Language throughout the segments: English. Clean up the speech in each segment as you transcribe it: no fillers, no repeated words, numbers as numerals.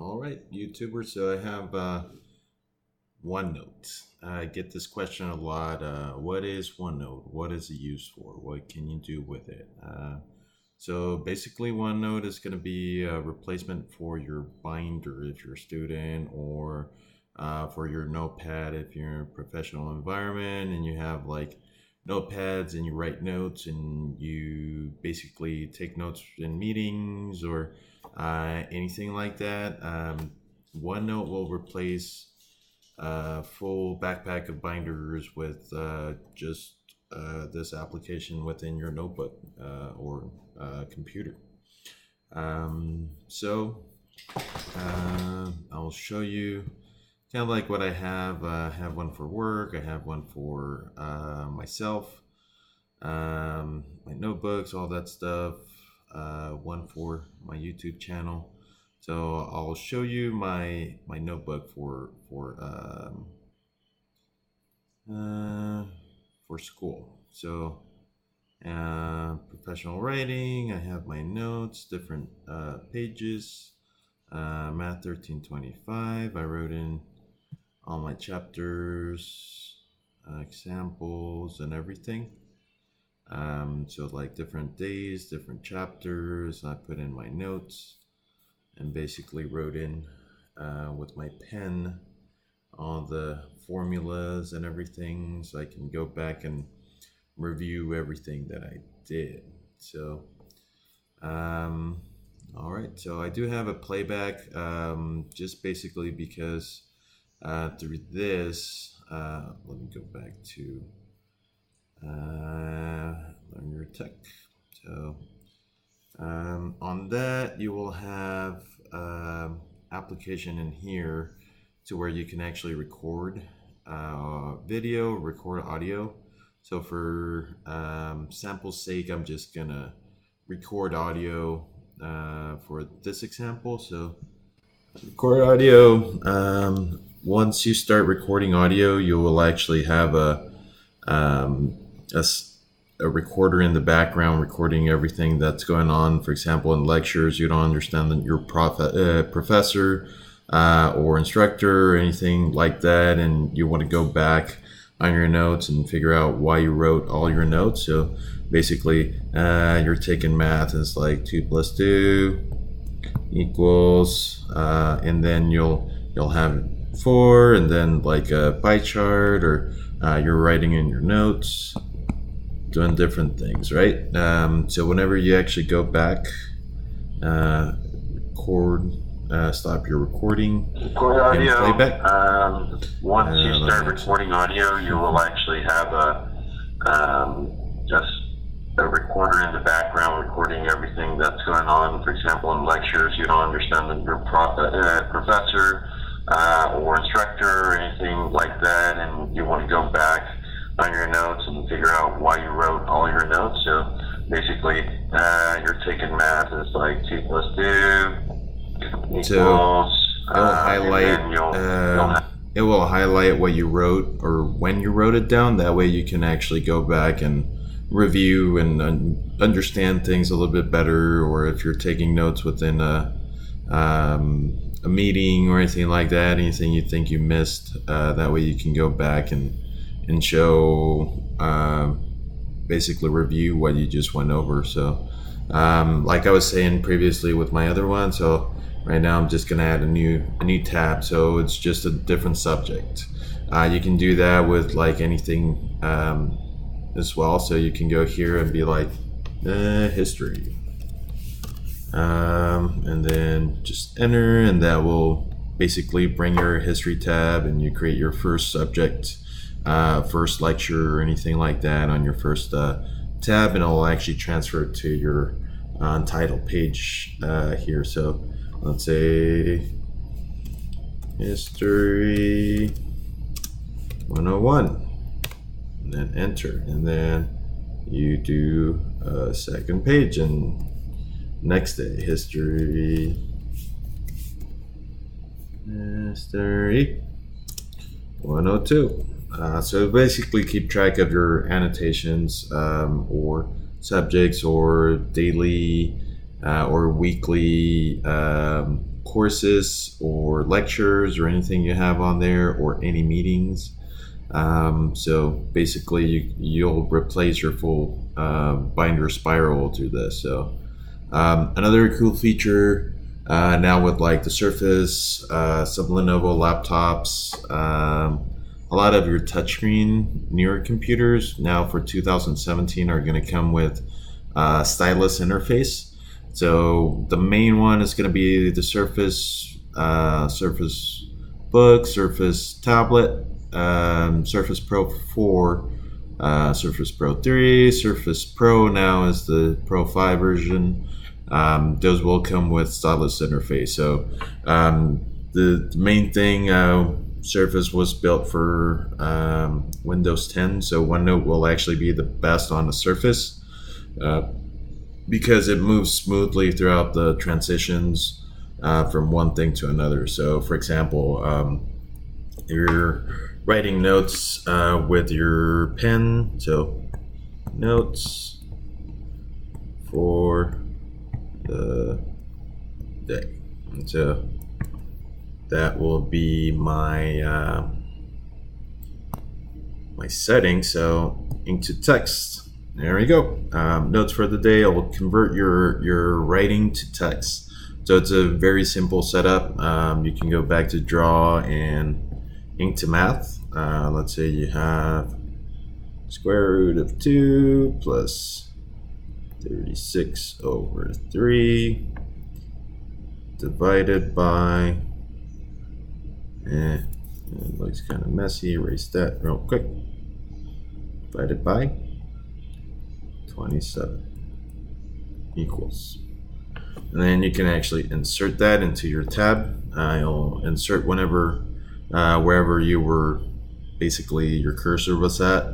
All right, YouTuber. So I have OneNote. I get this question a lot. What is OneNote? What is it used for? What can you do with it? So basically, OneNote is going to be a replacement for your binder if you're a student, or for your notepad if you're in a professional environment and you have like notepads and you write notes and you basically take notes in meetings or anything like that. OneNote will replace a full backpack of binders with just this application within your notebook or computer. I'll show you kind of like what I have. I have one for work. I have one for myself, my notebooks, all that stuff. One for my YouTube channel. So I'll show you my notebook for school. So professional writing. I have my notes, different pages. Math 1325. I wrote in all my chapters, examples, and everything. So like different days, different chapters. I put in my notes and basically wrote in with my pen all the formulas and everything, so I can go back and review everything that I did. So all right, so I do have a playback, just basically because through this, let me go back to Learn Your Tech. So on that, you will have application in here to where you can actually record video, record audio. So for sample's sake, I'm just gonna record audio for this example. So record audio. Once you start recording audio, you will actually have a recorder in the background recording everything that's going on. For example, in lectures, you don't understand that your professor or instructor or anything like that, and you want to go back on your notes and figure out why you wrote all your notes. So basically, you're taking math, and it's like 2 plus 2 equals, and then you'll have 4, and then like a pie chart, or you're writing in your notes, doing different things, right? So whenever you actually go back, record, stop your recording, record audio. And playback. Once you start recording audio, you will actually have just a recorder in the background recording everything that's going on. For example, in lectures, you don't understand that your professor or instructor or anything like that, and you want to go back on your notes and figure out why you wrote all your notes. So basically, you're taking math, and it's like 2 plus 2 equals. So it will highlight what you wrote or when you wrote it down. That way you can actually go back and review and understand things a little bit better, or if you're taking notes within a meeting or anything like that, anything you think you missed, that way you can go back and show, basically review what you just went over. So like I was saying previously with my other one, so right now I'm just gonna add a new tab, so it's just a different subject. You can do that with like anything as well. So you can go here and be like history, and then just enter, and that will basically bring your history tab, and you create your first subject, first lecture or anything like that on your first tab, and it will actually transfer to your title page here. So let's say history 101, and then enter, and then you do a second page, and next day history 102. So basically keep track of your annotations, or subjects, or daily or weekly courses or lectures or anything you have on there, or any meetings. So basically, you'll replace your full binder spiral through this. So another cool feature now with like the Surface, some Lenovo laptops, a lot of your touchscreen newer computers now for 2017 are going to come with stylus interface. So the main one is going to be the Surface, Surface Book, Surface Tablet, Surface Pro 4, Surface Pro 3, Surface Pro now is the Pro 5 version. Those will come with stylus interface. So the main thing, Surface was built for Windows 10, so OneNote will actually be the best on the Surface because it moves smoothly throughout the transitions from one thing to another. So for example, you're writing notes with your pen, so notes for the day. And so that will be my my setting. So ink to text. There we go. Notes for the day. I will convert your writing to text. So it's a very simple setup. You can go back to draw and ink to math. Let's say you have square root of 2 plus 36 over 3 divided by, it looks kind of messy, erase that real quick, divided by 27 equals. And then you can actually insert that into your tab. You'll insert whenever, wherever you were, basically your cursor was at.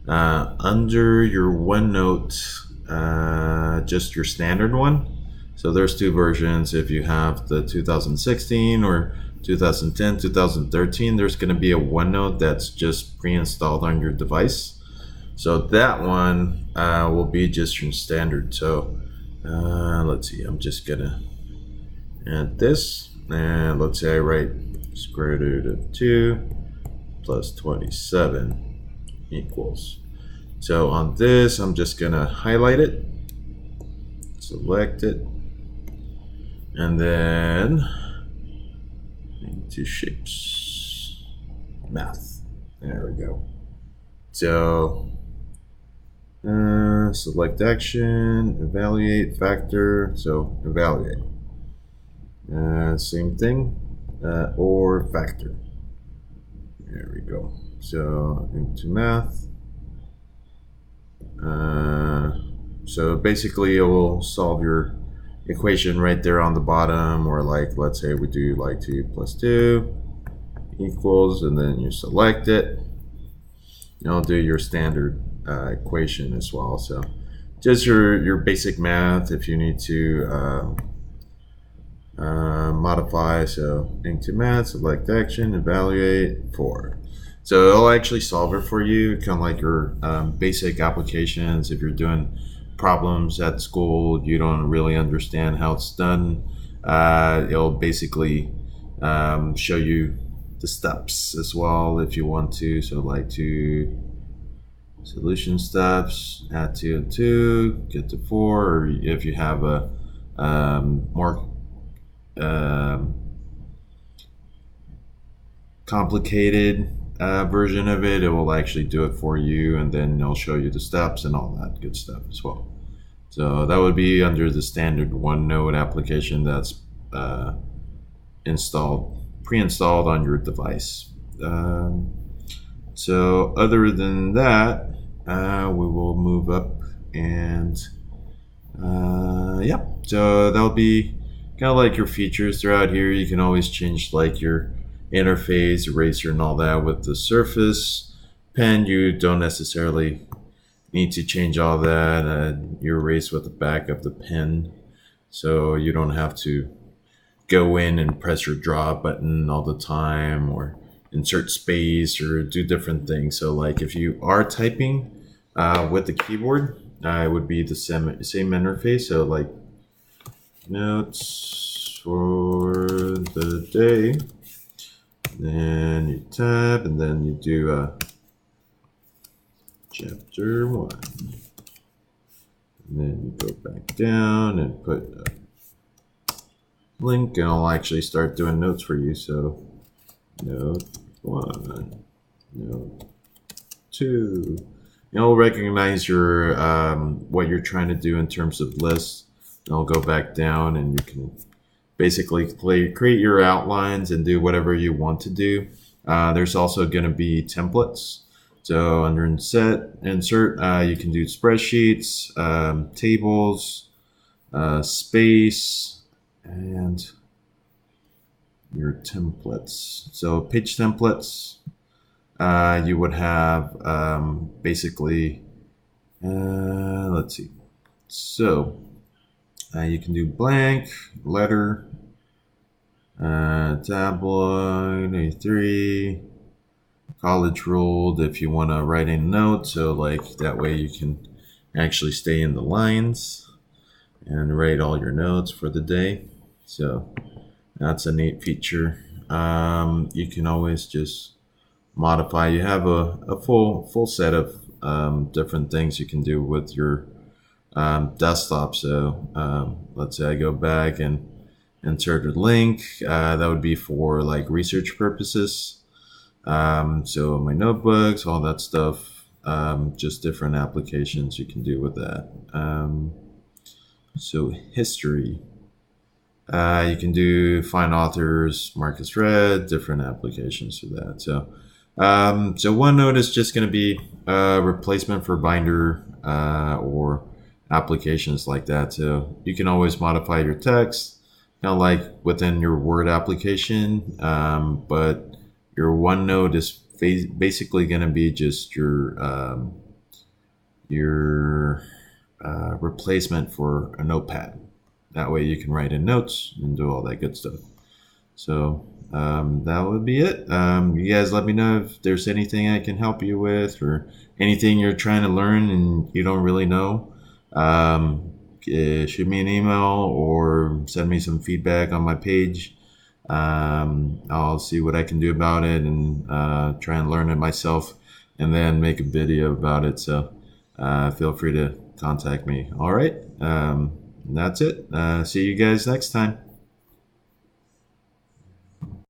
Under your OneNote, just your standard one. So there's two versions. If you have the 2016 or 2010, 2013, there's going to be a OneNote that's just pre-installed on your device. So that one will be just your standard. So let's see, I'm just gonna add this, and let's say I write square root of 2 plus 27 equals. So on this, I'm just gonna highlight it, select it, and then into shapes, math. There we go. So select action, evaluate, factor. So evaluate. Same thing, or factor. There we go. So into math. So basically it will solve your equation right there on the bottom, or like, let's say we do like 2 plus 2 equals, and then you select it. You'll do your standard equation as well. So just your basic math if you need to modify. So into math, select action, evaluate, 4. So it'll actually solve it for you, kind of like your basic applications. If you're doing problems at school, you don't really understand how it's done, it'll basically show you the steps as well if you want to. So like to solution steps, add 2 and 2, get to 4, or if you have a more complicated version of it, it will actually do it for you, and then it'll show you the steps and all that good stuff as well. So that would be under the standard OneNote application that's pre-installed on your device. So other than that, we will move up, and yeah, so that'll be kind of like your features throughout here. You can always change like your interface, eraser, and all that. With the Surface Pen, you don't necessarily need to change all that. You erase with the back of the pen, so you don't have to go in and press your draw button all the time, or insert space, or do different things. So like if you are typing with the keyboard, it would be the same interface. So like notes for the day. Then you tab, and then you do chapter 1. And then you go back down and put a link, and I'll actually start doing notes for you. So note 1, note 2. It'll recognize your what you're trying to do in terms of lists. And I'll go back down, and you can basically create your outlines and do whatever you want to do. There's also going to be templates. So under insert, you can do spreadsheets, tables, space, and your templates. So page templates, you would have basically, let's see. So you can do blank, letter, tabloid, A3, college ruled if you want to write in notes. So like that way you can actually stay in the lines and write all your notes for the day. So that's a neat feature. You can always just modify. You have a full set of different things you can do with your desktop. So let's say I go back and insert a link. That would be for like research purposes. So my notebooks, all that stuff, just different applications you can do with that. So history, you can do find authors, Marcus Read, different applications for that. So OneNote is just going to be a replacement for Binder or applications like that. So you can always modify your text, kind of like within your Word application, but your OneNote is basically going to be just your replacement for a notepad. That way you can write in notes and do all that good stuff. So that would be it. You guys let me know if there's anything I can help you with or anything you're trying to learn and you don't really know. Shoot me an email or send me some feedback on my page. I'll see what I can do about it and try and learn it myself and then make a video about it. So feel free to contact me. All right. That's it. See you guys next time.